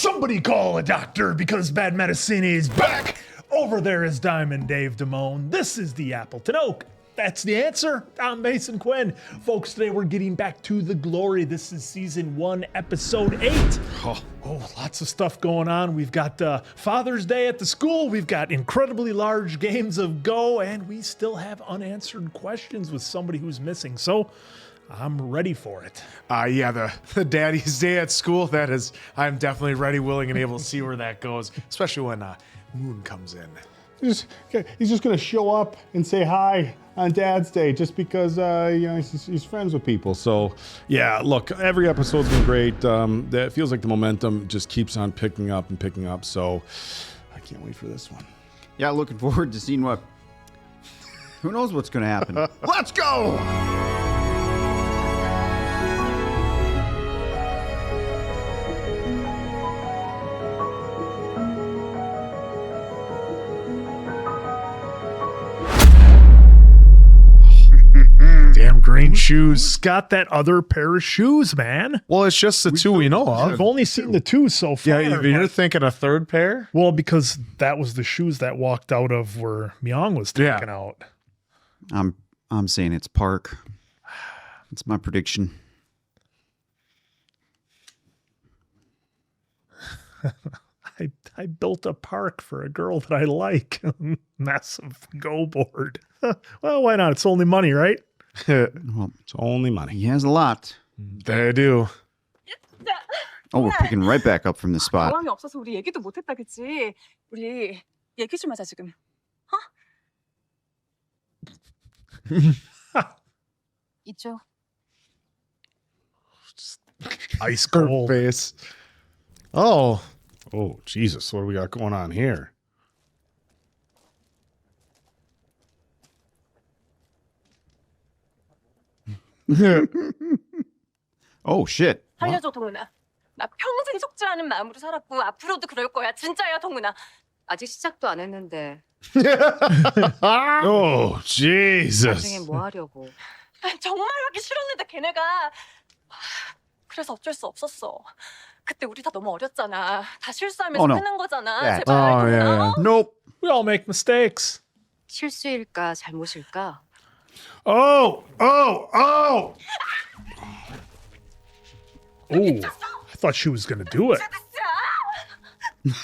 Somebody call a doctor because bad medicine is back. Over there is Diamond Dave Damone. This is the Appleton Oak. That's the answer. I'm Mason Quinn. Folks, today we're getting back to the glory. This is season 1, episode 8. Oh, lots of stuff going on. We've got Father's Day at the school. We've got incredibly large games of Go, and we still have unanswered questions with somebody who's missing. So I'm ready for it. The Daddy's Day at school, that is, I'm definitely ready, willing, and able to see where that goes, especially when Moon comes in. He's just going to show up and say hi on Dad's Day just because he's friends with people. So, yeah, look, every episode's been great. It feels like the momentum just keeps on picking up. So, I can't wait for this one. Yeah, looking forward to seeing what. Who knows what's going to happen? Let's go! Damn green shoes. Got that other pair of shoes, man. Well, it's just the two we know of. I've only seen the two so far. Yeah, you're thinking a third pair? Well, because that was the shoes that walked out of where Myung was taken out. I'm saying it's Park. That's my prediction. I built a park for a girl that I like. Massive Go board. Well, why not? It's only money, right? Well, It's only money. he has a lot. They do. Oh, we're picking right back up from the spot. 상황이 없어서 우리 얘기도 못했다 그치? 우리 얘기 좀 하자 지금. 있죠. Ice Her cold. face. Oh, Jesus, what do we got going on here? Oh, shit. 살려줘 동훈아. 나 평생 속지 않은 마음으로 살았고 앞으로도 그럴 거야. 진짜야 동훈아. 아직 시작도 안 했는데 Oh, 나중에 Jesus. 뭐 하려고. 정말 하기 싫었는데 걔네가. 그래서 어쩔 수 없었어. 그때 우리 다 너무 어렸잖아. 다 실수하면서 no. 끝난 거잖아. Yeah. 제발 Oh, 동훈아. yeah. Nope. We all make mistakes. 실수일까 잘못일까? Oh. Oh, I thought she was going to do it.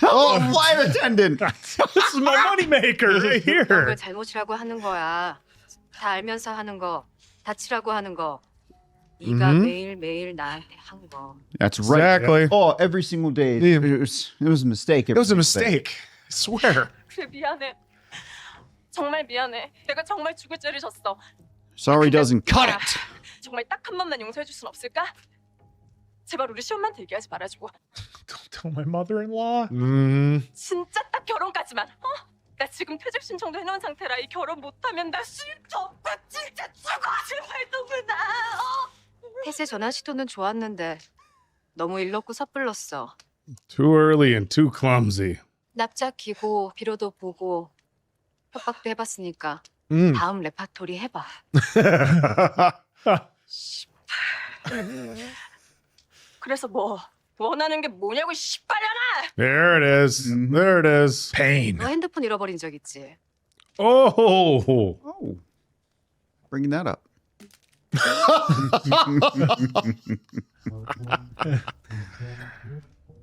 Oh, flight attendant. This is my moneymaker right here. 걸 잘못이라고 하는 거야. 다 알면서 하는 거, 다치라고 하는 거. 네가 매일매일 나한테 한 거. That's right. Exactly. Oh, every single day. Yeah. It was a mistake. It was a mistake. I swear. 그래 미안해. 정말 미안해. 내가 정말 죽을 죄를 졌어. Sorry doesn't cut it. 정말 딱 한 번만 용서해 줄 순 없을까? 제발 우리 시험만 얘기하지 말아주고. Don't tell my mother-in-law. 진짜 딱 결혼까지만. 나 지금 퇴직 신청도 해놓은 상태라 이 결혼 못하면 나 쉴 수 없고 진짜 죽어. 제발 동훈아. 폐쇄 전환 시도는 좋았는데 너무 일렀고 섣불렀어. Too early and too clumsy. 납작기고 비로도 보고 협박도 해봤으니까 다음 레파토리 해봐. 그래서 뭐 원하는 게 뭐냐고 씨발려나. There it is. There it is. Pain. 너 핸드폰 잃어버린 적 있지? Oh. Oh, bringing that up.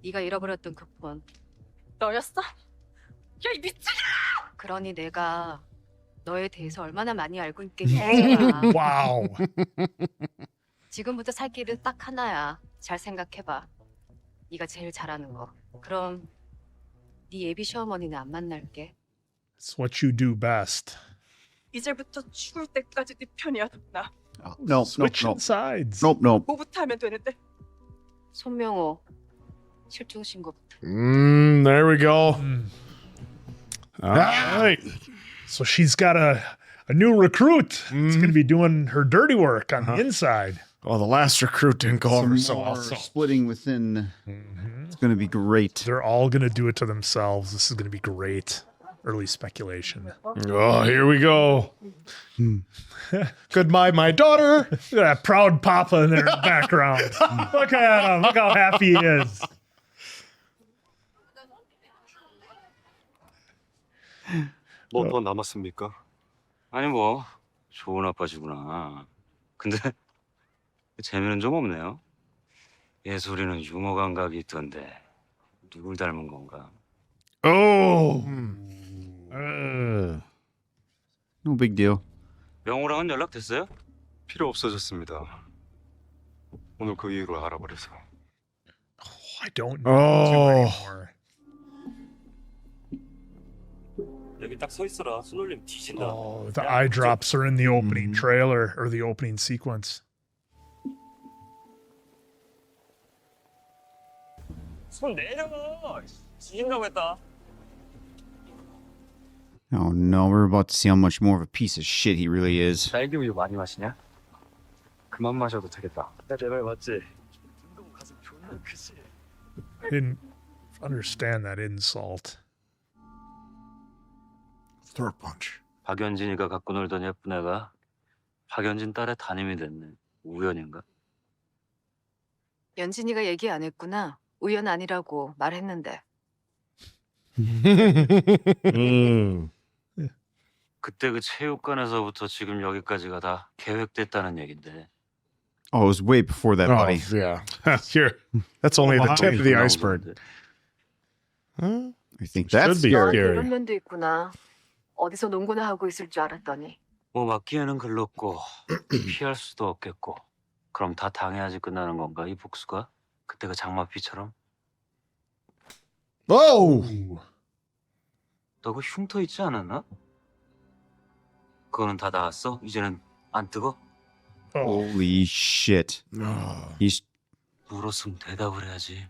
네가 잃어버렸던 그 폰. 너였어? 야 이 미친아! 그러니 내가 너에 대해서 얼마나 많이 알고 있겠니? Wow. 지금부터 살 길은 딱 하나야. 잘 생각해봐. 네가 제일 잘하는 거. 그럼 네 예비 시어머니는 안 만날게. It's what you do best. 이제부터 죽을 때까지 네 편이야, 나. Oh, no, Switching sides. nope. 뭐부터 하면 되는데? 손명호 실종 신고부터. There we go. All right. So she's got a new recruit. It's going to be doing her dirty work on the inside. Well, the last recruit didn't go over Some so more well. So. splitting within. It's going to be great. They're all going to do it to themselves. This is going to be great. Early speculation. Oh, here we go. Goodbye, my daughter. Look at that proud papa in their background. Look at him. Look how happy he is. 뭐 더 남았습니까? 아니 뭐 좋은 아빠시구나. 근데 재미는 좀 없네요. 예솔이는 유머 감각이 있던데 누굴 닮은 건가? Oh. No big deal. 명호랑은 연락 됐어요? 필요 없어졌습니다. 오늘 그 이후로 알아버려서. I don't know you anymore. 여기 딱 서 있어라. 손 올리면 뒤진다. Oh, the eye drops are in the opening trailer or the opening sequence. 손 내려. 뒤진다고 했다. Oh no, we're about to see how much more of a piece of shit he really is. 딸기 우유 많이 마시냐? 그만 마셔도 되겠다. 내 말 맞지? 운동 가슴 존나 크지. I didn't understand that insult. Throat punch. 박연진이가 갖고 놀던 예쁜 애가 박연진 딸의 담임이 됐네. 우연인가? 연진이가 얘기 안 했구나. 우연 아니라고 말했는데. 그때 그 체육관에서부터 지금 여기까지가 다 계획됐다는 얘긴데. Oh, it was way before that, buddy. Oh, yeah. Here. That's only the tip of the iceberg. I think Should that's be scary. scary. 그런 면도 있구나. 어디서 농구나 하고 있을 줄 알았더니. 뭐 맞기에는 글렀고 피할 수도 없겠고. 그럼 다 당해야지 끝나는 건가 이 복수가? 그때 그 장마비처럼? Oh! 너 그 흉터 있지 않았나? 그거는 다 나았어? 이제는 안 뜨거? Holy shit. He's 물었으면 대답을 해야지.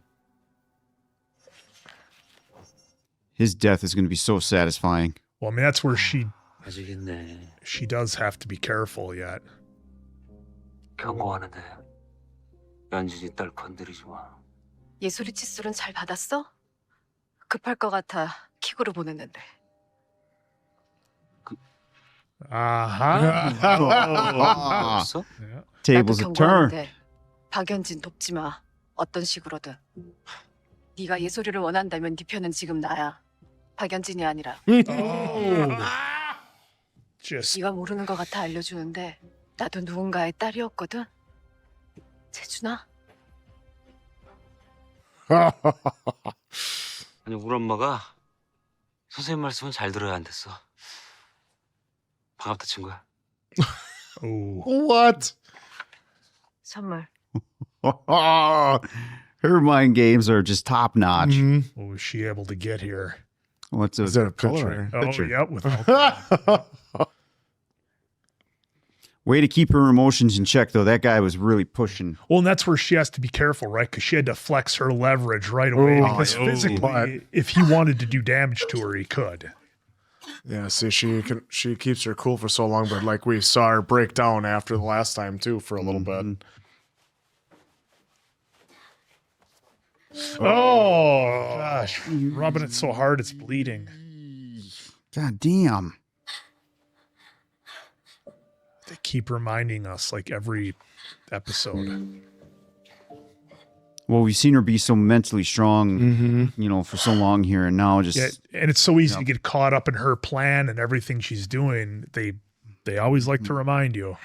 his death is going to be so satisfying. Well, I mean, that's where 아직 있네. she does have to be careful yet. 경고하는데 연진이 딸 건드리지 마. 예솔이 칫솔은 잘 받았어? 급할 것 같아. 킥으로 보냈는데. Uh-huh. 없어? Tables 나도 have turned. 경고하는데 박연진 돕지 마. 어떤 식으로든. 네가 예솔이를 원한다면 네 편은 지금 나야. 박연진이 아니라. Just 네가 모르는 것 같아 알려주는데 나도 누군가의 딸이었거든. 재준아. 아니 우리 엄마가 선생님 말씀은 잘 들어야 안 됐어. 반갑다 친구야. oh, What? 선물. Her mind games are just top notch. what was she able to get here? What's Is a that a picture? Oh, Picture. yeah, without way to keep her emotions in check, though? That guy was really pushing. Well, and that's where she has to be careful, right? Because she had to flex her leverage right away. Oh, Because oh, physically, but- if he wanted to do damage to her, he could. Yeah, see, she keeps her cool for so long, but like we saw her break down after the last time too for a little bit. Oh, gosh. Rubbing it so hard, it's bleeding. God damn. They keep reminding us, like, every episode. Well, we've seen her be so mentally strong, you know, for so long here, and now just Yeah, and it's so easy to get caught up in her plan and everything she's doing. They always like to remind you.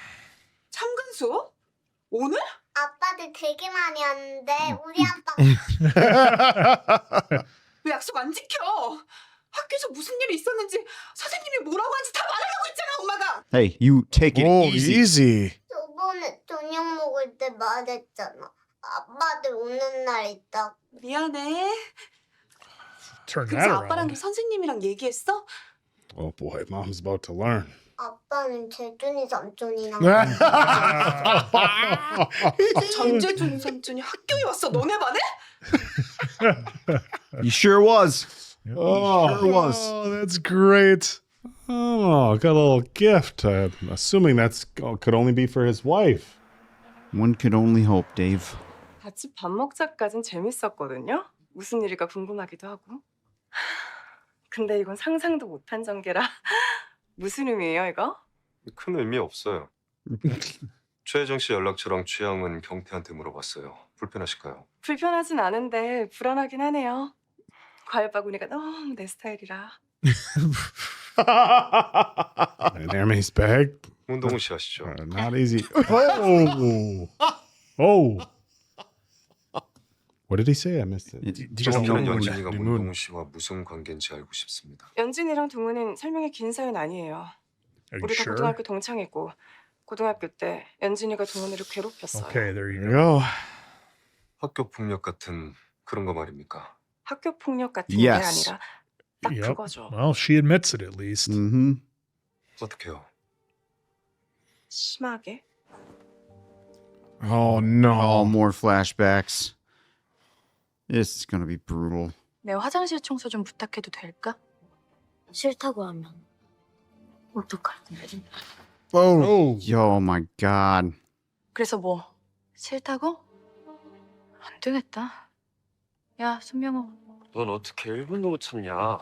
참근 수업? 오늘? 아빠들 되게 많이 왔는데 우리 아빠 왜 약속 안 지켜? 학교에서 무슨 일이 있었는지 선생님이 뭐라고 한지 다 말하려고 했잖아, 엄마가. hey, you take it Oh, easy. easy. 저번에 저녁 먹을 때 말했잖아. 아빠들 오는 날 있다고. 미안해. Turn 그래서 that 아빠랑 around. 선생님이랑 얘기했어? Oh boy, mom's about to learn. 아빠는 재준이 삼촌이랑 전재준 삼촌이 학교에 왔어, 너네 반에? He sure was. Oh, Sure was. oh, that's great. Oh, got a little gift. Assuming could only be for his wife. One could only hope, Dave. 같이 밥 먹자까진 재밌었거든요. 무슨 일일까 궁금하기도 하고. 근데 이건 상상도 못한 전개라. 무슨 의미예요, 이거? 큰 의미 없어요. 최혜정 씨 연락처랑 취향은 경태한테 물어봤어요. 불편하실까요? 불편하진 않은데 불안하긴 하네요. 과일 바구니가 너무 내 스타일이라. Damn, he's back. 문동훈 씨 아시죠? Not easy. Oh. Oh. What did he say? I missed it. 저는 연진이가 문. 문동훈 씨와 무슨 관계인지 알고 싶습니다. 연진이랑 동훈은 설명이 긴 사이는 아니에요. Are you 우리 다 sure? 고등학교 동창이고 고등학교 때 연진이가 동훈이를 괴롭혔어요. Okay, there you There go. you go. 학교 폭력 같은 그런 거 말입니까? 학교 폭력 같은 게 Yes. 아니라 딱 Yep. 그거죠. Well, she admits it at least. Mm-hmm. 어떻게요? 심하게. Oh no. All more flashbacks. This is gonna be brutal. 내 화장실 청소 좀 부탁해도 될까? 싫다고 하면 어떡할 건데? Oh. Oh my god. 그래서 뭐 싫다고? 안 되겠다. 야, 손명호. 넌 어떻게 1분도 못 참냐?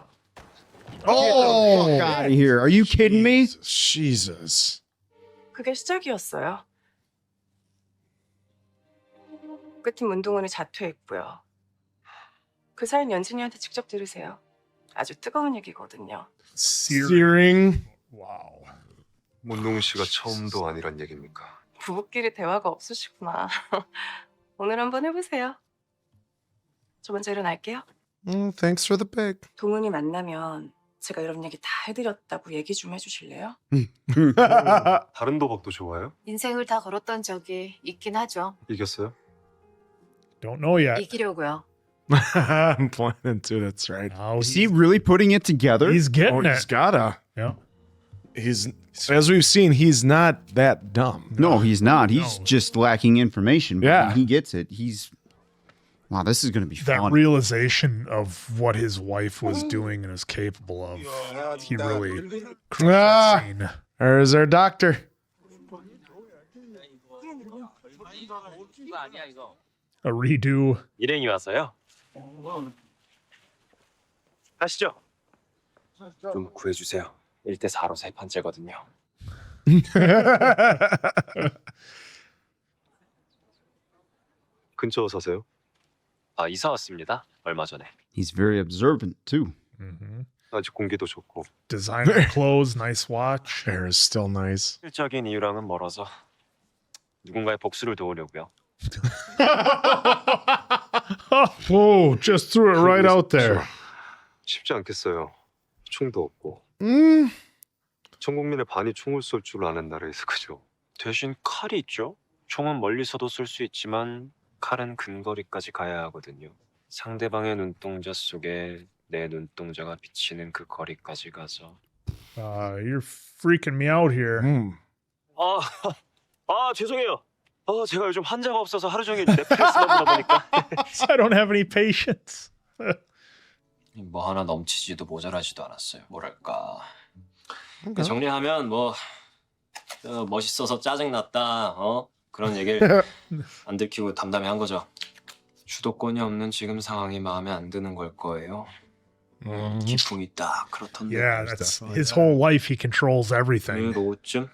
Oh. Out of here. Are you kidding me? Jesus. 그게 시작이었어요. 끝인 문동훈이 자퇴했고요. 그 사연 연진이한테 직접 들으세요. 아주 뜨거운 얘기거든요. Searing. Wow. 문동훈 씨가 처음도 아니란 얘기입니까? 부부끼리 대화가 없으시구나. 오늘 한번 해보세요. 저 먼저 일어날게요. Thanks for the pic. 동훈이 만나면 제가 이런 얘기 다 해드렸다고 얘기 좀 해주실래요? 다른 도박도 좋아요? 인생을 다 걸었던 적이 있긴 하죠. 이겼어요? Don't know yet. 이기려고요. I'm planning to. That's right. Now Is he really putting it together? he's getting Oh, he's it. gotta. Yeah. He's as we've seen, he's not that dumb. No, he's not. He's No. just lacking information. But Yeah. when he gets it. Wow, this is gonna be That fun. realization of what his wife was doing and is capable of. He really Ah, scene. there's our doctor. A redo. 일행이 와서요. 가시죠. 좀 구해주세요. 1대 4로 세 판째거든요. 근처 사세요? 아, 이사 왔습니다. 얼마 전에. He's very observant too. 아직 공기도 좋고. Designer clothes, nice watch. Hair is still nice. 실적인 이유랑은 멀어서 누군가의 복수를 도우려고요. Whoa, just threw it right out there. 쉽지 않겠어요. 총도 없고. 전 국민의 반이 총을 쏠 줄 아는 나라에서 그죠? 대신 칼이 있죠. 총은 멀리서도 쏠 수 있지만 칼은 근거리까지 가야 하거든요. 상대방의 눈동자 속에 내 눈동자가 비치는 그 거리까지 가서. You're freaking me out here. 죄송해요. 제가 요즘 환자가 없어서 하루 종일 넷플릭스만 보다 보니까. I don't have any patience. 뭐 하나 넘치지도 모자라지도 않았어요. 뭐랄까. 정리하면 뭐 멋있어서 짜증났다. 그런 얘기를 안 들키고 담담해한 거죠. 주도권이 없는 지금 상황이 마음에 안 드는 걸 거예요. 기풍이 딱 그렇던데. Yeah, that's his whole life. He controls everything. 오늘 오후쯤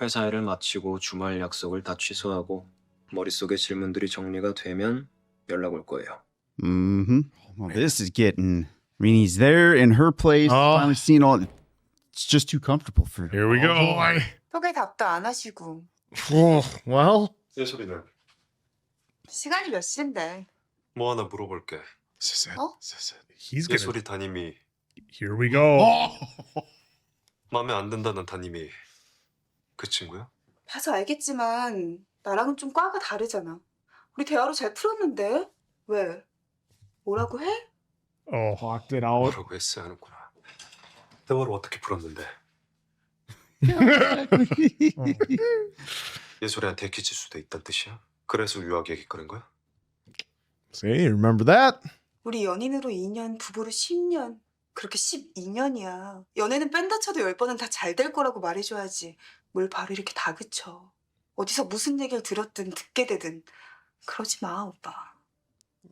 회사 일을 마치고 주말 약속을 다 취소하고 머릿속에 질문들이 정리가 되면 연락 올 거예요. Mm-hmm. Well, this is getting. I mean, he's there in her place. Finally seeing all. It's just too comfortable for. Here we go. 톡에 답도 안 하시고. Well. 내 소리는 시간이 몇 시인데? 뭐 하나 물어볼게. He's 내 gonna. 소리 담임이 Here we go. 마음에 안 든다는 담임이 그 친구야? 봐서 알겠지만 나랑은 좀 과가 다르잖아. 우리 대화로 잘 풀었는데 왜? 뭐라고 해? Talked it out. 뭐라고 했어야 하는구나. 대화를 어떻게 풀었는데? 예솔이한테 키칠 수도 있단 뜻이야? 그래서 유학 얘기 꺼낸 거야? See, remember that? 우리 연인으로 2년, 부부로 10년. 그렇게 12년이야. 연애는 뺀다 쳐도 10번은 다 잘 될 거라고 말해줘야지. 뭘 바로 이렇게 다그쳐. 어디서 무슨 얘기를 들었든 듣게 되든 그러지 마, 오빠.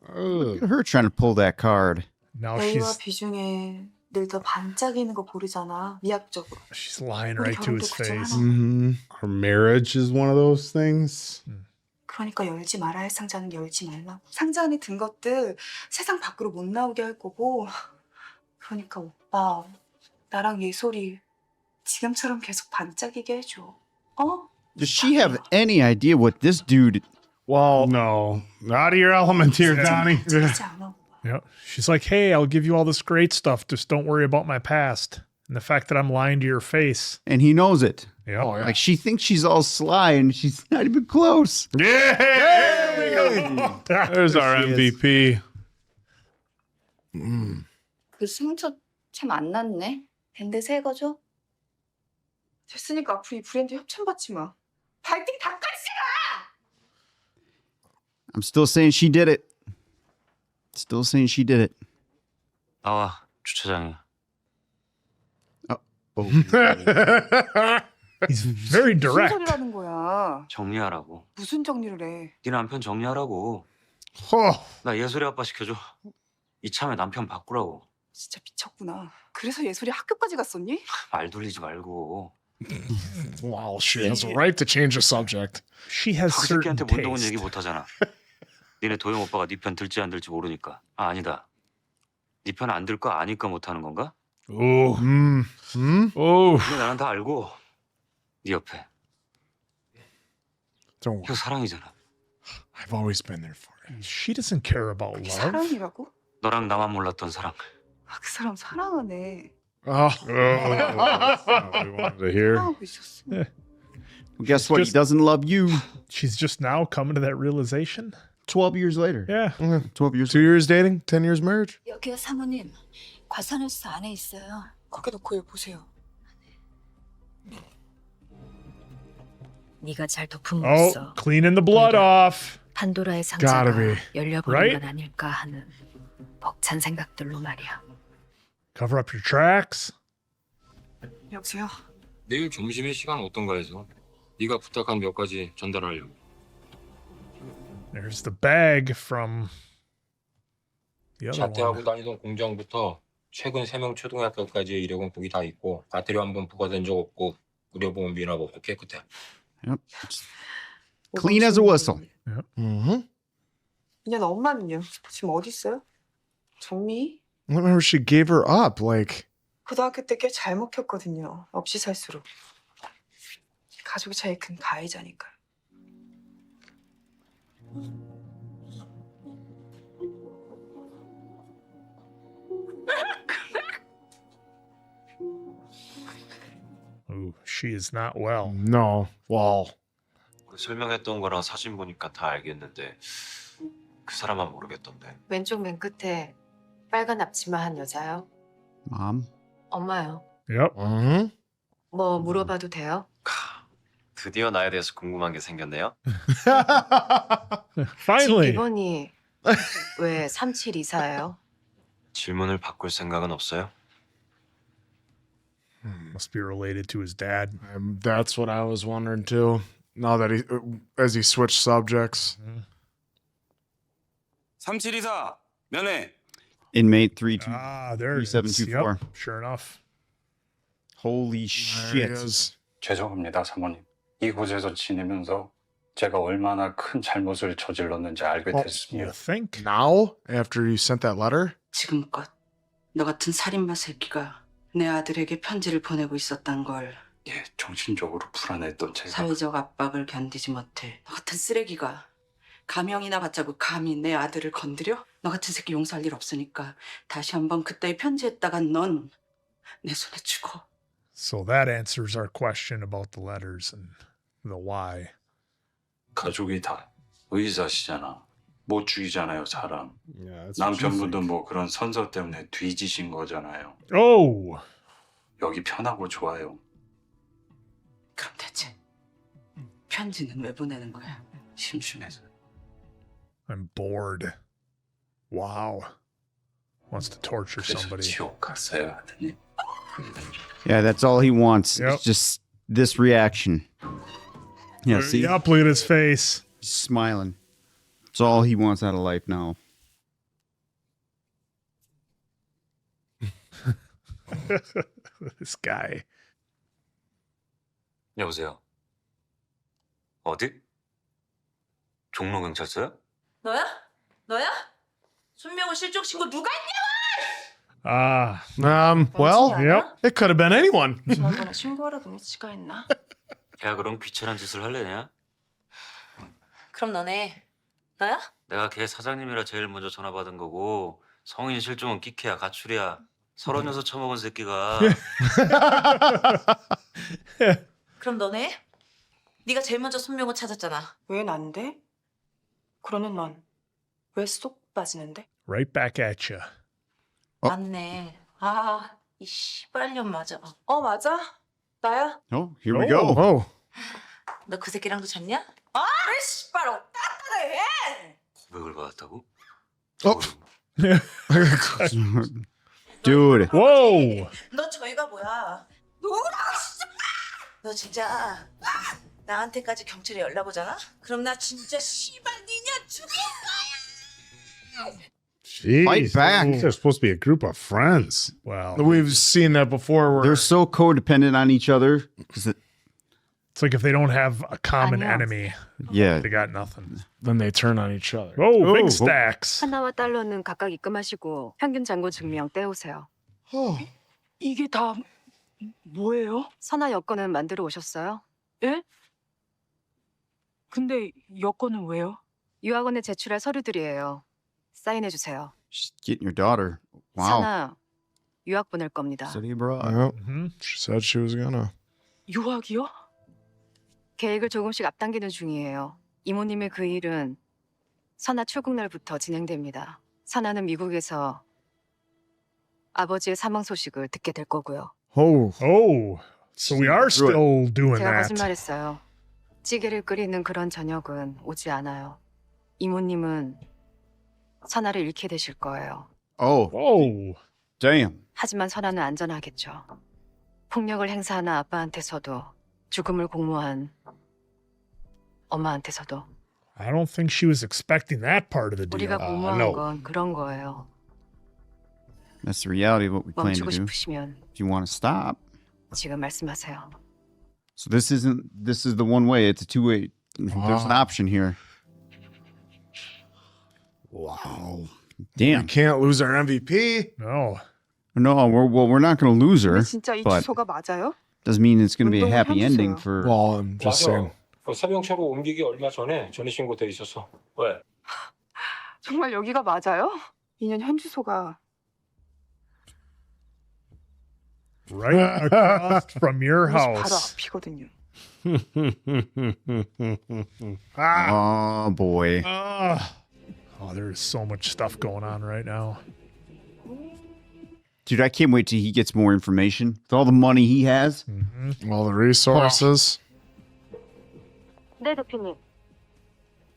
Look at her trying to pull that card. Now A와 she's B중에 늘 더 반짝이는 거 고르잖아. 미학적으로. she's lying 우리 right to 결혼도 his 그저 face. 하나. Her marriage is one of those things. 그러니까 열지 말아야 할 상자는 열지 말라고. 상자 안에 든 것들 세상 밖으로 못 나오게 할 거고. 그러니까 오빠 나랑 예솔이 지금처럼 계속 반짝이게 해줘. 어? Does she have any idea what this dude? Well, No, out of your element here, Donnie. 반짝이지 않아. Yeah. She's like, hey, I'll give you all this great stuff. Just don't worry about my past and the fact that I'm lying to your face. And he knows it. Yeah. Oh, yeah. Like she thinks she's all sly and she's not even close. Yeah, there we go. There's our MVP. 그 승처 참 안 났네. 밴드 새 거죠? 됐으니까 앞으로 이 브랜드 협찬받지 마. 발등 닦아지라! I'm still saying she did it. Still saying she did it. 나와 주차장에. He's very 무슨 direct. 소리라는 거야? 정리하라고. 무슨 정리를 해? 네 남편 정리하라고. 나 예솔이 아빠 시켜줘. 이참에 남편 바꾸라고. 진짜 미쳤구나. 그래서 예솔이 학교까지 갔었니? 말 돌리지 말고. well, she has a right to change the subject. She has 그 certain 새끼한테 문동은 얘기 taste. 못하잖아. 니네 도영 오빠가 네 편 들지 안 들지 모르니까. 아, 아니다. 네 편 안 들 거 아니까 못하는 건가? Oh. Oh. 근데 나는 다 알고 네 옆에. Don't worry. 이거 사랑이잖아. I've always been there for you. She doesn't care about 그게 love. 사랑이라고? 너랑 나만 몰랐던 사랑. 아, 그 사람 사랑하네. Oh. That's not what we wanted to hear. 사랑하고 있었어. Well, guess what? He doesn't love you. She's just now coming to that realization. 12 years later. Yeah. 12 years 2 years dating, 10 years marriage. 여기요 사모님. 과산호수 안에 있어요. 거기 놓고 일 보세요. 네가 잘 덮은 Oh, 거였어. cleaning the blood off. 판도라의 Gotta 상자가 be. 열려버린 Right? 건 아닐까 하는 벅찬 생각들로 말이야. Cover up your tracks. 여보세요? 내일 점심에 시간 어떤가 해서 네가 부탁한 몇 가지 전달하려고. There's the bag from the other 자퇴하고 one. 다니던 공장부터 최근 세명 초등학교까지의 이력은 거기 다 있고 배터리 한번 부과된 적 없고 의료보험 미납 없고 깨끗해. Yep. Clean as a whistle. Mm-hmm. 이년 엄마는요? 지금 어디 있어요? 정미? Remember, she gave her up. Like, 고등학교 때 꽤 잘 먹혔거든요. 없이 살수록. 가족이 제일 큰 가해자니까. Ooh, she is not well. no. Well, 그 설명했던 거랑 사진 보니까 다 알겠는데 그 사람만 모르겠던데. 왼쪽 맨 끝에 빨간 앞치마 한 여자요. Mom. 엄마요. Yep. mm-hmm. 뭐 물어봐도 돼요? 드디어 나에 대해서 궁금한 게 생겼네요. 집 Finally. 비번이 왜 3724예요? 질문을 바꿀 생각은 없어요? Must be related to his dad. That's what I was wondering too. Now that as he switched subjects. 3724 면회. Inmate 32. There it is. 3724. Yep, sure enough. Holy There he shit. is. 죄송합니다, 사모님. 이곳에서 지내면서 제가 얼마나 큰 잘못을 저질렀는지 알게 You 됐습니다. think? Now, after you sent that letter? 지금껏 너 같은 살인마 새끼가 내 아들에게 편지를 보내고 있었단 걸. 예, 정신적으로 불안했던 제가 사회적 압박을 견디지 못해 너 같은 쓰레기가 가명이나 받자고 감히 내 아들을 건드려? 너 같은 새끼 용서할 일 없으니까 다시 한번 그따위 편지했다가 넌 내 손에 죽어. So that answers our question about the letters and the why. 가족이 다 의사시잖아. 못 죽이잖아요, 사람. Yeah, that's what you 남편분도 think. 뭐 그런 선서 때문에 뒤지신 거잖아요. Oh, 여기 편하고 좋아요. 그럼 대체 편지는 왜 보내는 거야? 심심해서. I'm bored. Wow. Wants to torture 그래서 somebody. 지옥 갔어요, 아드님. Yeah, that's all he wants. Yep. It's just this reaction. Yeah, see? Yep, look at his face. He's smiling. It's all he wants out of life now. This guy. 여보세요. 어디? 종로경찰서요? 너야? 너야? 손명호 실종 신고 누가 했냐? Well, yep. It could have been anyone. 지난번에 신고하라더니 지가 했나? 야, 그럼 귀찮은 짓을 할래냐? 그럼 너네 나야? 내가 걔 사장님이라 제일 먼저 전화 받은 거고 성인 실종은 끼케야 가출이야. 36 처먹은 새끼가. 그럼 너네? 네가 제일 먼저 손명호 찾았잖아. 왜 난데? 그러는 넌 왜 쏙 빠지는데? Right back at you. 맞네. 아, 이 씨발년 맞아. 맞아. 나야. Oh, here we go. Oh. 너 그 새끼랑도 잤냐? 아, 씨발 따뜻해. 고백을 받았다고? Dude. Whoa. 너 저희가 뭐야? 뭐라고 씨발! 너 진짜 나한테까지 경찰에 연락 오잖아? 그럼 나 진짜 씨발 니냐 죽일 거야. Jeez, Fight back. They're supposed to be a group of friends. Wow. We've seen that before. Where They're so codependent on each other. It's like if they don't have a common 아니요. enemy, Yeah. they got nothing. then they turn on each other. Oh, big stacks. 하나와 달러는 각각 입금하시고 평균 잔고 증명 떼오세요. 이게 다 뭐예요? 선화 여권은 만들어 오셨어요? 예? 근데 여권은 왜요? 유학원에 제출할 서류들이에요. 사인해 주세요. She's getting your daughter. Wow. 선화 유학 보낼 겁니다. Study abroad. Yep. She said she was gonna. 유학이요? 계획을 조금씩 앞당기는 중이에요. 이모님의 그 일은 선화 출국 날부터 진행됩니다. 선화는 미국에서 아버지의 사망 소식을 듣게 될 거고요. Oh. Oh, so we are still doing 제가 that. 거짓말했어요. 찌개를 끓이는 그런 저녁은 오지 않아요. 이모님은 선화를 잃게 되실 거예요. Oh. Oh. Damn. 하지만 선화는 안전하겠죠. 폭력을 행사하는 아빠한테서도 죽음을 공모한 엄마한테서도 I don't think she was expecting that part of the deal. 우리가 공모한 no. 건 그런 거예요. That's the reality of what we plan to 멈추고 do. 싶으시면 If you want to stop. 지금 말씀하세요. So this is the one way. It's a two-way. There's an option here. Wow. Damn. We can't lose our MVP. No. No, we're not going to lose her. 진짜 이 but 주소가 맞아요? doesn't mean it's going to be a 운동은 happy ending 현지소요. for. Well, I'm just saying. 그 세명차로 옮기기 얼마 전에 전입 신고돼 있었어. 왜? 정말 여기가 맞아요? 2년 현 주소가 Right across from your 바로 house. 앞이거든요. Oh boy. Oh, there's so much stuff going on right now. Dude, I can't wait till he gets more information. With all the money he has. All the resources. 네, 대표님.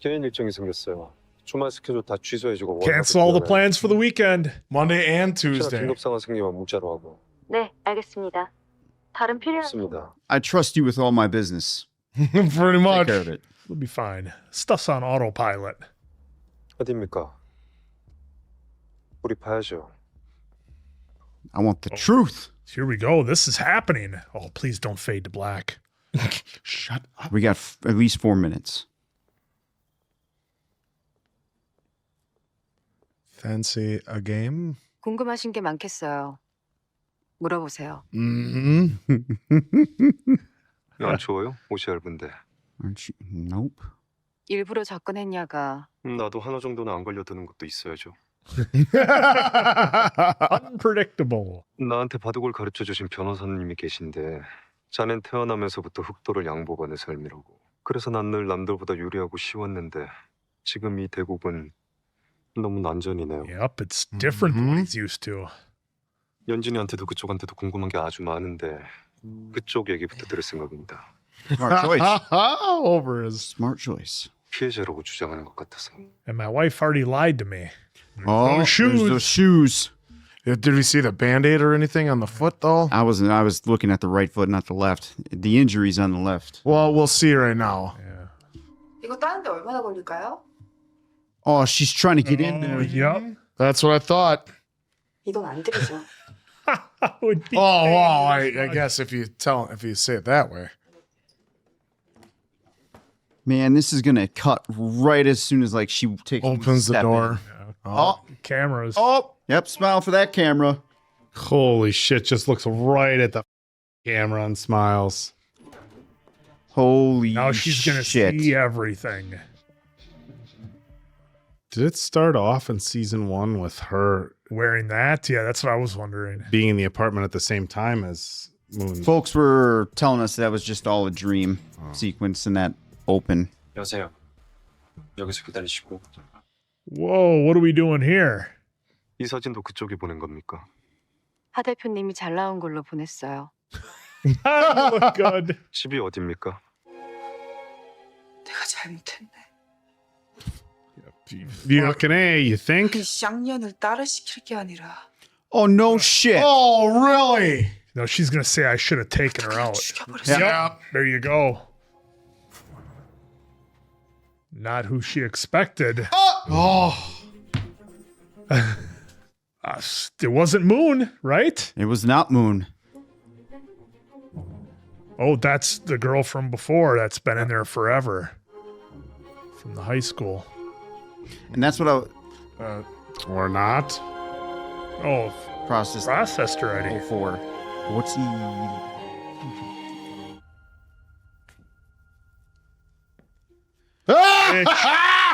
개인 일정이 생겼어요. 주말 스케줄 다 취소해주고 Cancel all the plans for the weekend. Monday and 혹시나 Tuesday. 긴급 상황 생기면 문자로 하고. 네, 알겠습니다. 다른 필요한 없습니다. I trust you with all my business. Pretty Take much. care of it. We'll be fine. Stuff's on autopilot. 어디입니까? 우리 봐야죠. I want the truth. Here we go. This is happening. Oh, please don't fade to black. Shut up. We got at least 4 minutes. Fancy a game? 궁금하신 게 많겠어요. 물어보세요. Mm-hmm. 안 추워요? 옷이 얇은데. Aren't you? Nope. 일부러 접근했냐가 나도 하나 정도는 안 걸려드는 것도 있어야죠. Unpredictable. 나한테 바둑을 가르쳐주신 변호사님이 계신데 자넨 태어나면서부터 흑도를 양보받은 삶이라고. 그래서 난 늘 남들보다 유리하고 쉬웠는데 지금 이 대국은 너무 난전이네요. Yep, it's different than what he's used to. 연진이한테도 그쪽한테도 궁금한 게 아주 많은데 그쪽 얘기부터 들을 생각입니다. Smart choice. Over his Smart choice. 피해자라고 주장하는 것 같아서. And my wife already lied to me. Oh, Those shoes. there's those shoes. Did we see the Band-Aid or anything on the foot, though? I was looking at the right foot, not the left. The injury's on the left. Well, we'll see right now. 이거 따는데 얼마나 걸릴까요? Oh, she's trying to get in there. Yep. That's what I thought. 이 돈 안 드리죠. Would be Oh, well, paying I guess if you say it that way. Man, this is gonna cut right as soon as like she takes Opens the step door. in. Oh, cameras. oh, yep. Smile for that camera. Holy shit, just looks right at the camera and smiles. Holy Now she's going to shit. see everything. Did it start off in season 1 with her wearing that? Yeah, that's what I was wondering. Being in the apartment at the same time as Moon. Folks were telling us that was just all a dream sequence in that open. 여보세요. 여기서 기다리시고. Whoa, what are we doing here? 이 사진도 그쪽이 보낸 겁니까? 하 대표님이 잘 나온 걸로 보냈어요. look good. 집이 어딥니까? 내가 잘못했네. Fucking A, you think? 그 쌍년을 따라시킬 게 아니라. Oh, no shit. Oh, really? No, she's going to say I should have taken her out. Yep. There you go. Not who she expected. Oh. It wasn't Moon, right? It was not Moon. Oh, that's the girl from before that's been in there forever. From the high school. And that's what or not. Oh, processed already. 04. What's he?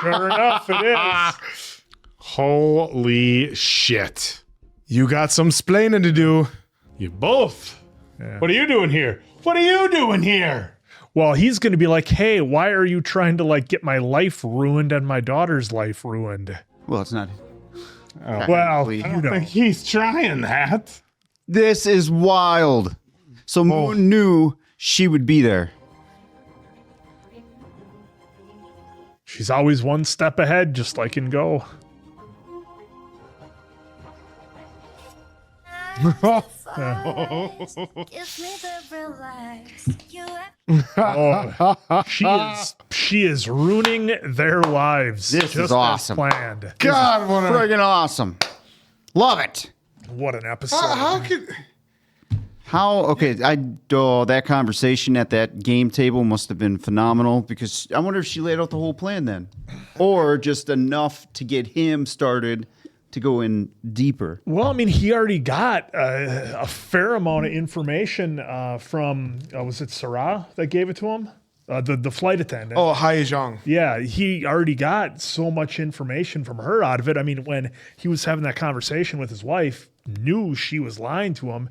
Sure enough, it is. Holy shit. You got some splaining to do. You both. Yeah. What are you doing here? What are you doing here? Well, he's going to be like, hey, why are you trying to like get my life ruined and my daughter's life ruined? Well, it's not. Well, I don't think he's trying that. This is wild. So Moon knew she would be there. She's always one step ahead, just like in Go. She is ruining their lives. This just is awesome. As planned. God, what friggin' awesome. Love it. What an episode. Okay, that conversation at that game table must have been phenomenal, because I wonder if she laid out the whole plan then. Or just enough to get him started to go in deeper. Well, I mean, he already got a fair amount of information from, was it Sarah that gave it to him? The flight attendant. Oh, Hye-jung. Yeah, he already got so much information from her out of it. I mean, when he was having that conversation with his wife, knew she was lying to him.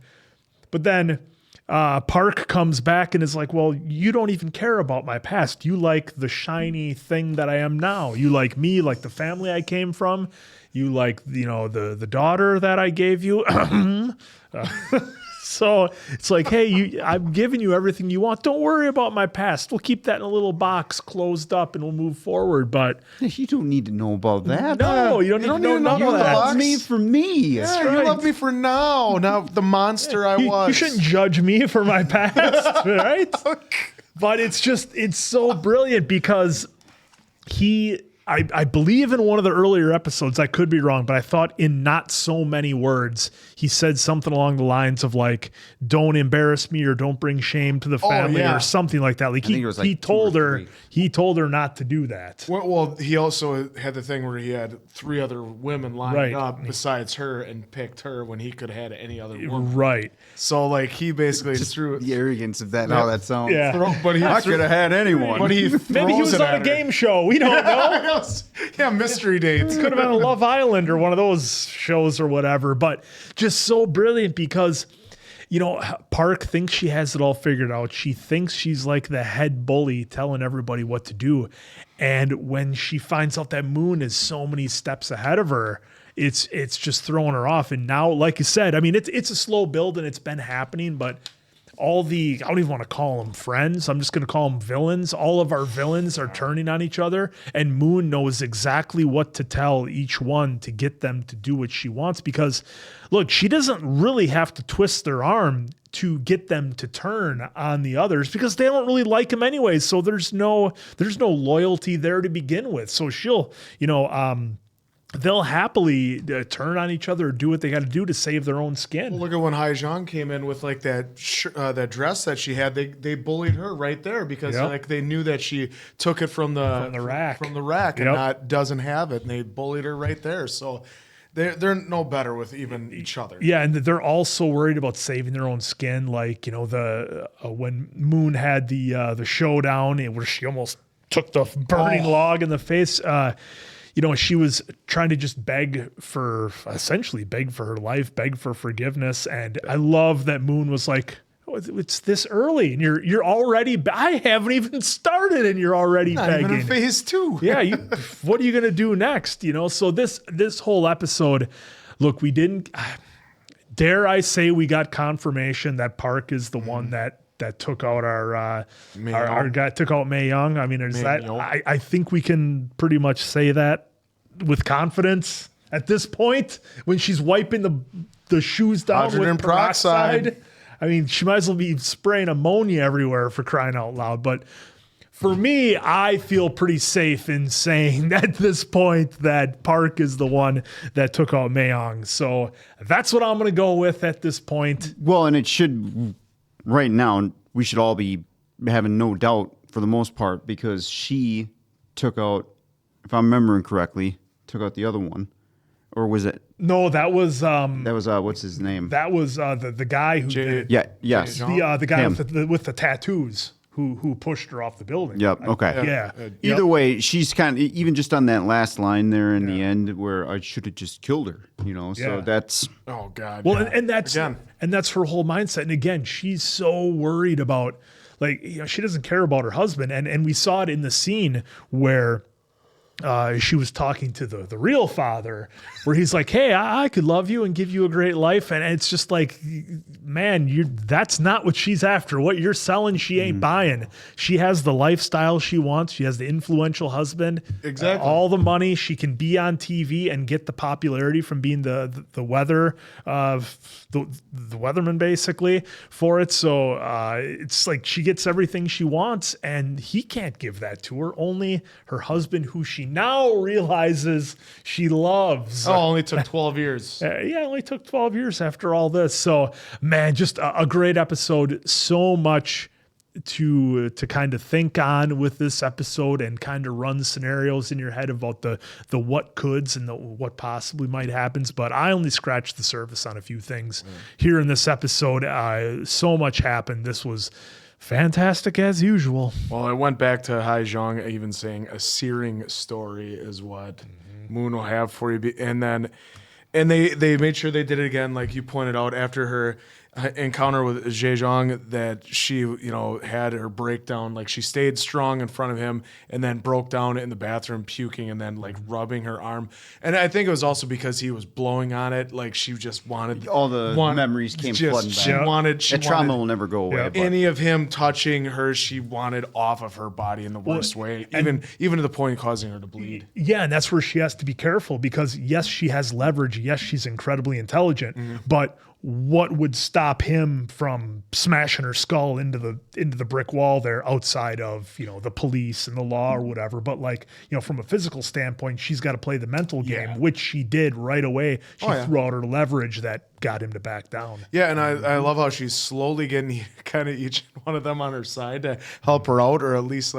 But then Park comes back and is like, well, you don't even care about my past. You like the shiny thing that I am now. You like me, like the family I came from. You like, you know, the daughter that I gave you. So it's like, hey, I'm giving you everything you want. Don't worry about my past. We'll keep that in a little box closed up and we'll move forward. But you don't need to know about that. No, you don't need to know none of that. Love me for me. Yeah, you love me for now. Now the monster I was. You shouldn't judge me for my past, right? But it's so brilliant because I believe in one of the earlier episodes, I could be wrong, but I thought in not so many words, he said something along the lines of like, don't embarrass me or don't bring shame to the family or something like that. Like he told her not to do that. Well, he also had the thing where he had 3 other women lined up besides her and picked her when he could have had any other woman. Right. So like he basically Just threw the arrogance of that. How that sounds. Yeah. But I could have had anyone. But he Maybe he was on a game show. We don't know. Yeah, mystery dates. Could have been a Love Island or one of those shows or whatever, but just so brilliant because, you know, Park thinks she has it all figured out. She thinks she's like the head bully telling everybody what to do. And when she finds out that Moon is so many steps ahead of her, it's just throwing her off. And now, like you said, I mean, it's a slow build and it's been happening, but I don't even want to call them friends. I'm just going to call them villains. All of our villains are turning on each other, and Moon knows exactly what to tell each one to get them to do what she wants. Because, look, she doesn't really have to twist their arm to get them to turn on the others because they don't really like him anyways. So there's no loyalty there to begin with. So she'll, they'll happily turn on each other or do what they got to do to save their own skin. Well, look at when Hye-jung came in with like that dress that she had. They bullied her right there because like they knew that she took it from the rack and doesn't have it, and they bullied her right there. So They're no better with even each other. Yeah, and they're also worried about saving their own skin. Like, the when Moon had the showdown where she almost took the burning log in the face. She was trying to just essentially beg for her life, beg for forgiveness. And I love that Moon was like, oh, it's this early and you're already, I haven't even started and you're already Not begging. even in phase 2. Yeah. What are you going to do next? So this whole episode, look, we didn't, dare I say we got confirmation that Park is the one that took out our guy, took out Mae Young. I mean, I think we can pretty much say that with confidence at this point when she's wiping the shoes down Hydrogen with peroxide. I mean, she might as well be spraying ammonia everywhere for crying out loud. But for me, I feel pretty safe in saying at this point that Park is the one that took out Mae Young. So that's what I'm going to go with at this point. Well, and it should... Right now, we should all be having no doubt for the most part because she took out, if I'm remembering correctly, took out the other one. Or was it? No, that was... what's his name? That was the guy who did it. Yeah, yes. The guy with the tattoos who pushed her off the building. Yep, okay. Yeah. Either way, she's kind of, even just on that last line there in the end where I should have just killed her, so that's... Oh, God. Well, and that's her whole mindset. And again, she's so worried about, she doesn't care about her husband. And we saw it in the scene where she was talking to the real father, where he's like, hey, I could love you and give you a great life. And it's just like, man, that's not what she's after. What you're selling, she ain't buying. She has the lifestyle she wants. She has the influential husband. Exactly. All the money. She can be on TV and get the popularity from being the weather, the weatherman basically for it. So it's like she gets everything she wants and he can't give that to her. Only her husband, who she now realizes she loves. Oh, only took 12 years. It only took 12 years after all this. So, man, just a great episode. So much to kind of think on with this episode and kind of run scenarios in your head about the what coulds and the what possibly might happens. But I only scratched the surface on a few things here in this episode. So much happened. This was fantastic as usual. Well, I went back to Hye-jung even saying a searing story is what Moon will have for you. And they made sure they did it again, like you pointed out, after her encounter with Jae-jung, that she, had her breakdown. Like she stayed strong in front of him and then broke down in the bathroom, puking and then like rubbing her arm. And I think it was also because he was blowing on it. Like she just wanted all the memories came flooding back. She wanted trauma will never go away. Any of him touching her, she wanted off of her body in the worst way, even to the point of causing her to bleed. Yeah, and that's where she has to be careful because yes, she has leverage. Yes, she's incredibly intelligent, but what would stop him from smashing her skull into the brick wall there outside of, the police and the law or whatever. But from a physical standpoint, she's got to play the mental game, which she did right away. She threw out her leverage that got him to back down. Yeah, and I love how she's slowly getting kind of each one of them on her side to help her out, or at least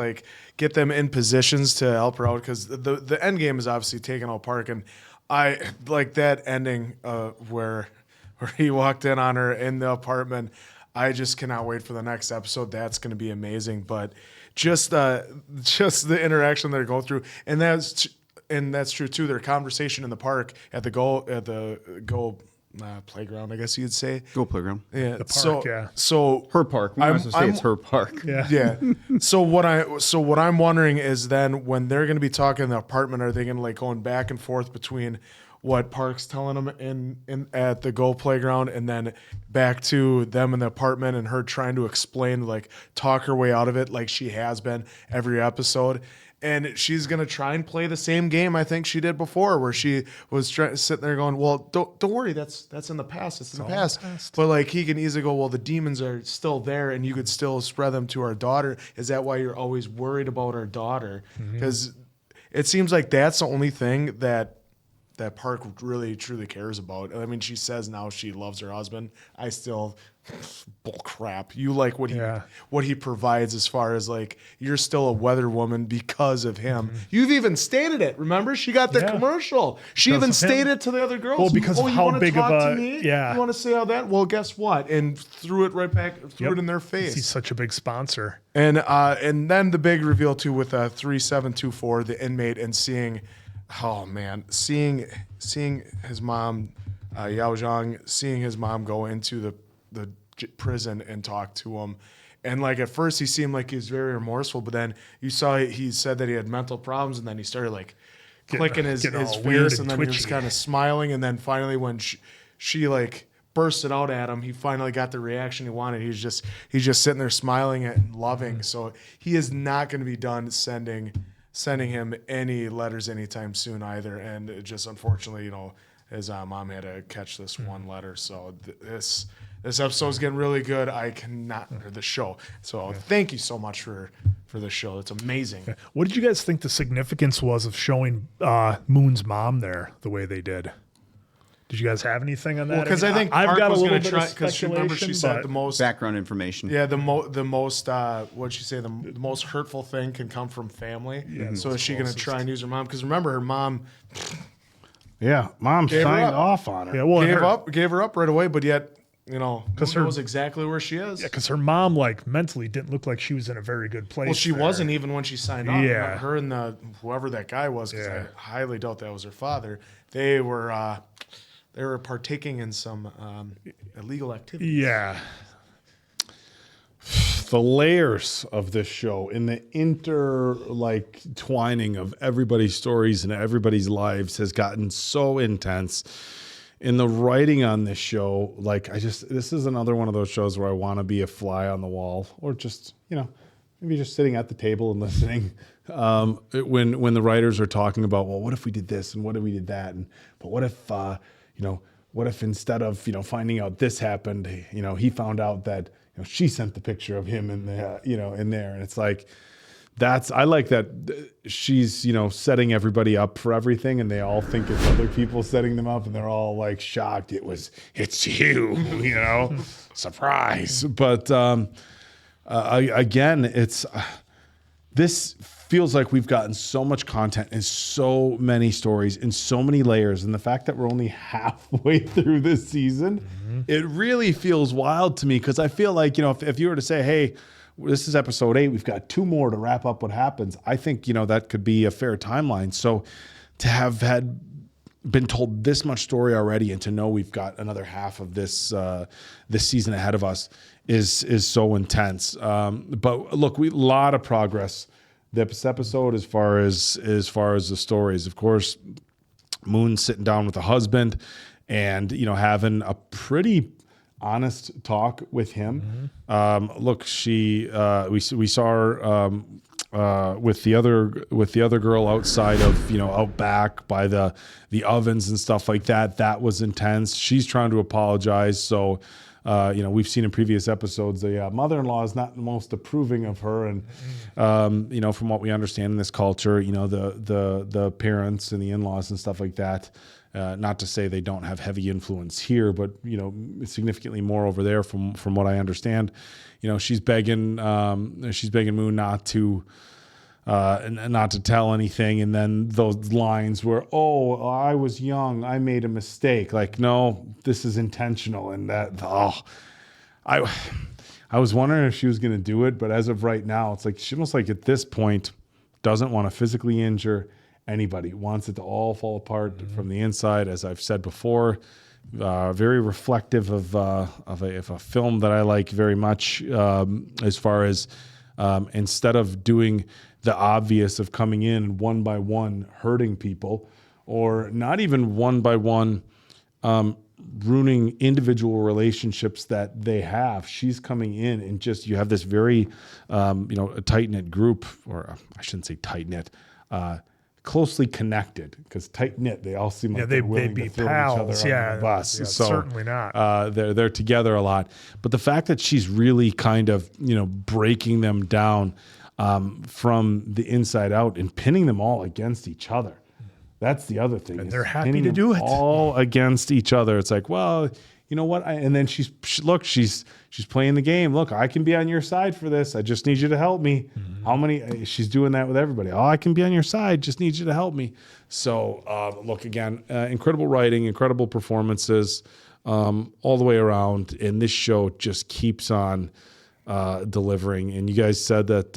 get them in positions to help her out, because the end game is obviously taking out Park, and I like that ending where he walked in on her in the apartment. I just cannot wait for the next episode. That's going to be amazing. But just the interaction that they go through, and that's true too. Their conversation in the park at the go playground, I guess you'd say. Go playground. Yeah. The park, So her park. We might as well say it's her park. Yeah. Yeah. So what I'm wondering is then when they're going to be talking in the apartment, are they going to going back and forth between what Park's telling them in at the Go playground, and then back to them in the apartment and her trying to explain, talk her way out of it like she has been every episode. And she's going to try and play the same game I think she did before, where she was sitting there going, well, don't worry, that's in the past. It's in the past. But he can easily go, well, the demons are still there and you could still spread them to our daughter. Is that why you're always worried about our daughter? Because it seems like that's the only thing that that Park really truly cares about. I mean, she says now she loves her husband. I still bull crap. You like what he provides as far as like you're still a weather woman because of him. You've even stated it. Remember, she got the commercial. She Because even of him. stated to the other girls. Well, because of you how wanna big of talk a- to me? yeah. You want to say how that? Well, guess what? And threw it right back. Threw it in their face. He's such a big sponsor. And then the big reveal too with 3724, the inmate, and seeing his mom, Yao Zhang, seeing his mom go into the prison and talk to him. And like at first he seemed like he was very remorseful, but then you saw he said that he had mental problems, and then he started like clicking his getting all face, weird and and then he was twitchy. kind of smiling, and then finally when she like bursted out at him, he finally got the reaction he wanted. He's just sitting there smiling and loving. So he is not going to be done sending him any letters anytime soon either. And it just unfortunately, his mom had to catch this one letter. So this episode is getting really good. I cannot or the show. So thank you so much for the show. It's amazing. What did you guys think the significance was of showing Moon's mom there the way they did? Did you guys have anything on that? Well, because I think I've Park got a was little going to bit try of because remember she said but- the most background information. Yeah, the most what'd she say? The most hurtful thing can come from family. Yeah, So the is she going to closest. try and use her mom? Because remember, her mom Yeah, mom Gave her signed up. off on her. Yeah, well, gave her up right away, but yet Because who her- knows exactly where she is. Yeah, because her mom, like, mentally didn't look like she was in a very good place. Well, she there. wasn't even when she signed off. Yeah. Her and whoever that guy was, because I highly doubt that was her father. They were partaking in some illegal activity. Yeah. The layers of this show and the twining of everybody's stories and everybody's lives has gotten so intense. In the writing on this show, this is another one of those shows where I want to be a fly on the wall, or just, maybe just sitting at the table and listening. When the writers are talking about, well, what if we did this and what if we did that, but what if what if instead of finding out this happened, he found out that she sent the picture of him in the in there, and it's like. I like that she's, setting everybody up for everything, and they all think it's other people setting them up, and they're all like shocked. It's you, surprise. But again, this feels like we've gotten so much content and so many stories and so many layers. And the fact that we're only halfway through this season, it really feels wild to me, because I feel like, if you were to say, hey, this is episode 8. We've got 2 more to wrap up what happens. I think, that could be a fair timeline. So to have been told this much story already, and to know we've got another half of this season ahead of us is so intense. But look, a lot of progress this episode as far as the stories. Of course, Moon sitting down with the husband and, having a pretty honest talk with him. Look, we saw her with the other girl outside of out back by the ovens and stuff like that. That was intense. She's trying to apologize. So we've seen in previous episodes the mother-in-law is not the most approving of her, and from what we understand in this culture, the parents and the in-laws and stuff like that. Not to say they don't have heavy influence here, but significantly more over there from what I understand. She's begging Moon not to tell anything, and then those lines where, oh, I was young, I made a mistake. Like, no, this is intentional, and I was wondering if she was going to do it, but as of right now, it's like she almost like at this point doesn't want to physically injure anybody, wants it to all fall apart from the inside. As I've said before, very reflective of a film that I like very much, as far as instead of doing the obvious of coming in one by one hurting people, or not even one by one ruining individual relationships that they have. She's coming in and just, you have this very a tight-knit group, or I shouldn't say tight-knit, closely connected, because tight knit, they all seem like they're willing they'd be to throw pals. each other on the bus. Yeah, So certainly not. they're together a lot. But the fact that she's really kind of breaking them down from the inside out and pinning them all against each other, That's the other thing. And is they're happy pinning to them do it. all against each other. It's like, well, you know what? And then she's playing the game. Look, I can be on your side for this. I just need you to help me. How many? She's doing that with everybody. Oh, I can be on your side. Just need you to help me. So look, again, incredible writing, incredible performances, all the way around. And this show just keeps on delivering. And you guys said that.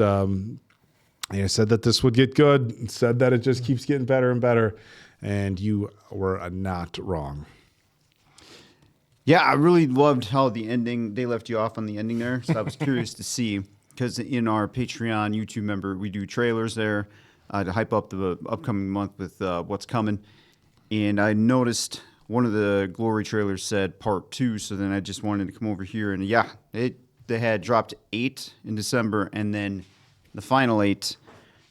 Said that this would get good. Said that it just keeps getting better and better. And you were not wrong. Yeah, I really loved how the ending, they left you off on the ending there. So I was curious to see, because in our Patreon YouTube member, we do trailers there to hype up the upcoming month with what's coming. And I noticed one of the Glory trailers said part 2. So then I just wanted to come over here. And yeah, they had dropped 8 in December and then the final 8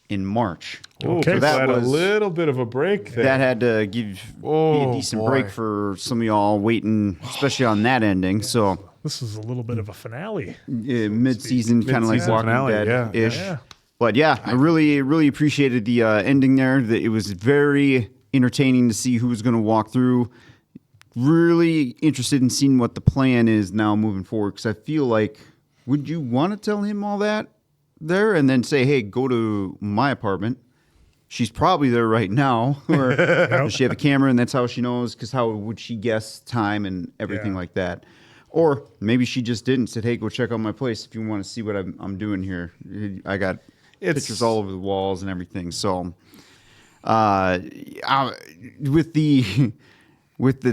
in March. Okay, so that was was a little bit of a break there. That had to be a decent break for some of y'all waiting, especially on that ending. So this is a little bit of a finale. Mid-season, kind of like Walking Dead-ish. Yeah. But yeah, I really appreciated the ending there. It was very entertaining to see who was going to walk through. Really interested in seeing what the plan is now moving forward, because I feel like, would you want to tell him all that there and then say, hey, go to my apartment? She's probably there right now. Or does she have a camera and that's how she knows? Because how would she guess time and everything like that? Or maybe she just didn't. Said, hey, go check out my place if you want to see what I'm doing here. I got pictures all over the walls and everything. So with the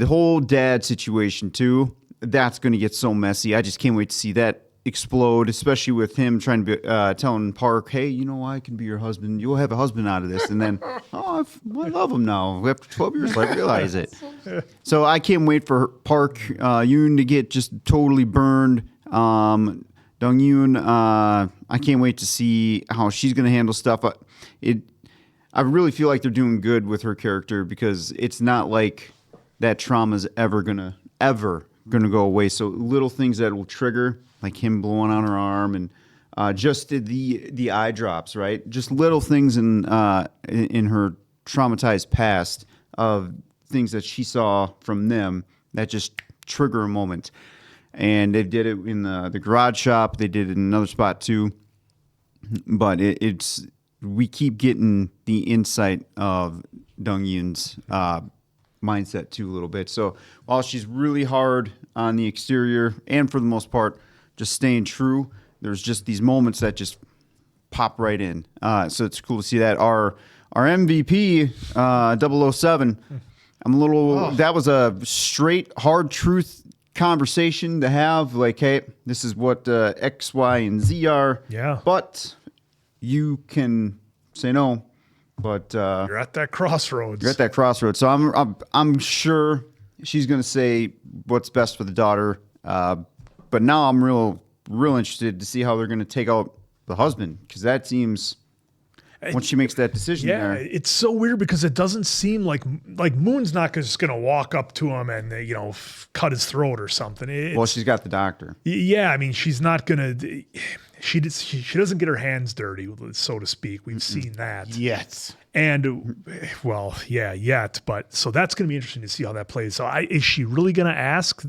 whole dad situation too, that's going to get so messy. I just can't wait to see that explode, especially with him trying to be telling Park, hey, you know, I can be your husband. You'll have a husband out of this. And then, I love him now. After 12 years, I realize it. So I can't wait for Park Yoon to get just totally burned. Dong-eun, I can't wait to see how she's going to handle stuff. I really feel like they're doing good with her character, because it's not like that trauma's ever gonna go away. So little things that will trigger, like him blowing on her arm, and just the eye drops, right? Just little things in her traumatized past of things that she saw from them that just trigger a moment. And they did it in the garage shop. They did it in another spot too. But we keep getting the insight of Dong-eun's mindset too a little bit. So while she's really hard on the exterior and for the most part just staying true, there's just these moments that just pop right in. So it's cool to see that. Our MVP, 007, that was a straight hard truth conversation to have. Like, hey, this is what X, Y, and Z are. Yeah. But you can say no. But you're at that crossroads. So I'm sure she's going to say what's best for the daughter. But now I'm real interested to see how they're going to take out the husband, because that seems, once she makes that decision, there, it's so weird, because it doesn't seem like Moon's not just going to walk up to him and cut his throat or something. Well, she's got the doctor. Yeah, I mean, she's not going to. She doesn't get her hands dirty, so to speak. We've seen that. Yet. And, well, yeah, yet. But so that's going to be interesting to see how that plays. So is she really going to ask,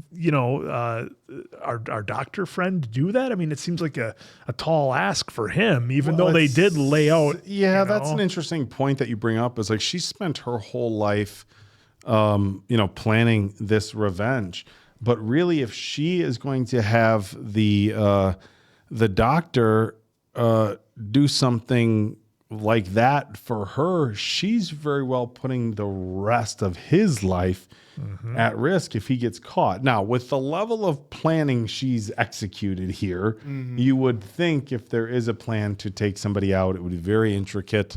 our doctor friend to do that? I mean, it seems like a tall ask for him, even though they did lay out. Yeah, that's an interesting point that you bring up, is like she spent her whole life, planning this revenge. But really, if she is going to have the doctor do something like that for her, she's very well putting the rest of his life at risk if he gets caught. Now, with the level of planning she's executed here, you would think if there is a plan to take somebody out, it would be very intricate,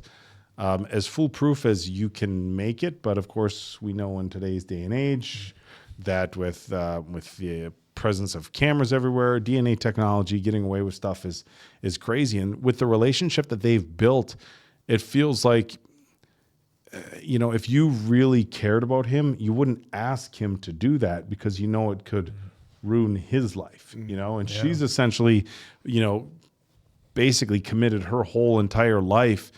as foolproof as you can make it. But of course, we know in today's day and age that with the presence of cameras everywhere, DNA technology, getting away with stuff is crazy. And with the relationship that they've built, it feels like, if you really cared about him, you wouldn't ask him to do that, because it could ruin his life, and she's essentially, basically committed her whole entire life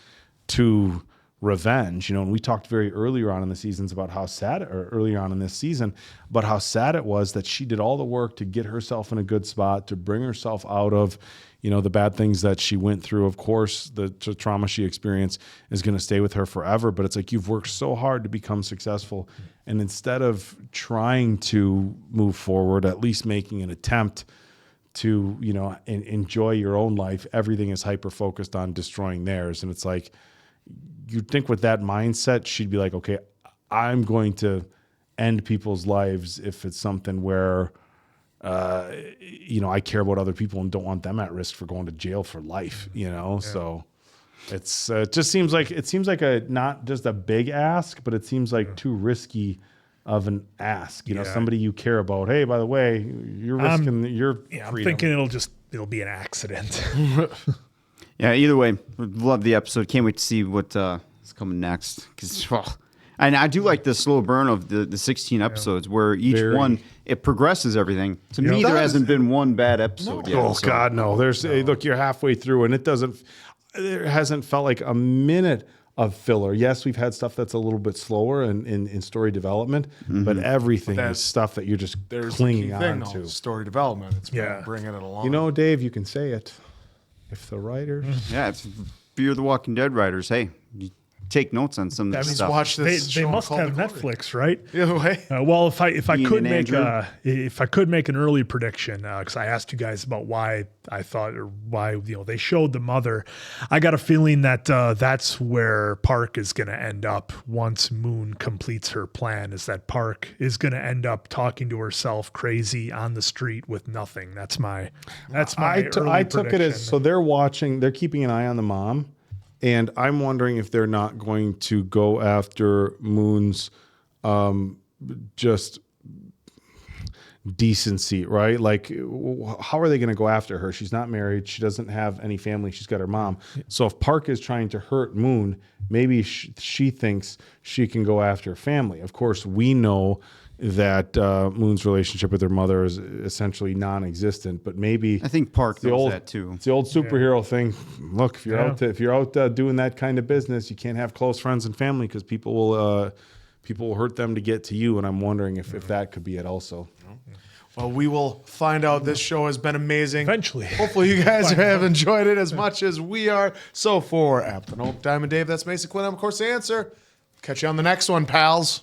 to revenge, and we talked very earlier on in the seasons about how sad, or earlier on in this season, about how sad it was that she did all the work to get herself in a good spot, to bring herself out of, the bad things that she went through. Of course, the trauma she experienced is going to stay with her forever, but it's like, you've worked so hard to become successful. And instead of trying to move forward, at least making an attempt to, enjoy your own life, everything is hyper-focused on destroying theirs. And it's like, you'd think with that mindset, she'd be like, okay, I'm going to end people's lives if it's something where, I care about other people and don't want them at risk for going to jail for life, So it's, it seems like a, not just a big ask, but it seems like too risky of an ask, somebody you care about. Hey, by the way, you're risking your freedom. I'm thinking it'll be an accident. Yeah, either way, love the episode. Can't wait to see what is coming next. And I do like the slow burn of the 16 episodes where each one, it progresses everything. To me, there hasn't been one bad episode yet. Oh, God, no. Look, you're halfway through, and there hasn't felt like a minute of filler. Yes, we've had stuff that's a little bit slower in story development, but everything is stuff that you're just clinging on to. Story development. It's bringing it along. Dave, you can say it. If the writers... Yeah, if you're the Walking Dead writers, hey, you take notes on some of this stuff. Watch this. They must have Netflix, right? Either way. Well, if I could make an early prediction, because I asked you guys about why I thought, or why they showed the mother, I got a feeling that that's where Park is going to end up once Moon completes her plan. Is that Park is going to end up talking to herself crazy on the street with nothing. That's my I took it as, so they're keeping an eye on the mom. And I'm wondering if they're not going to go after Moon's just decency, right? Like, how are they going to go after her? She's not married. She doesn't have any family. She's got her mom. So if Park is trying to hurt Moon, maybe she thinks she can go after family. Of course, we know that Moon's relationship with her mother is essentially non-existent, but maybe I think Park knows that too. It's the old superhero thing. Look, if you're out doing that kind of business, you can't have close friends and family because people will hurt them to get to you. And I'm wondering if that could be it also. Well, we will find out. This show has been amazing. Eventually. Hopefully you guys have enjoyed it as much as we are. So for Diamond Dave, that's Mason Quinn. I'm, of course, the answer. Catch you on the next one, pals.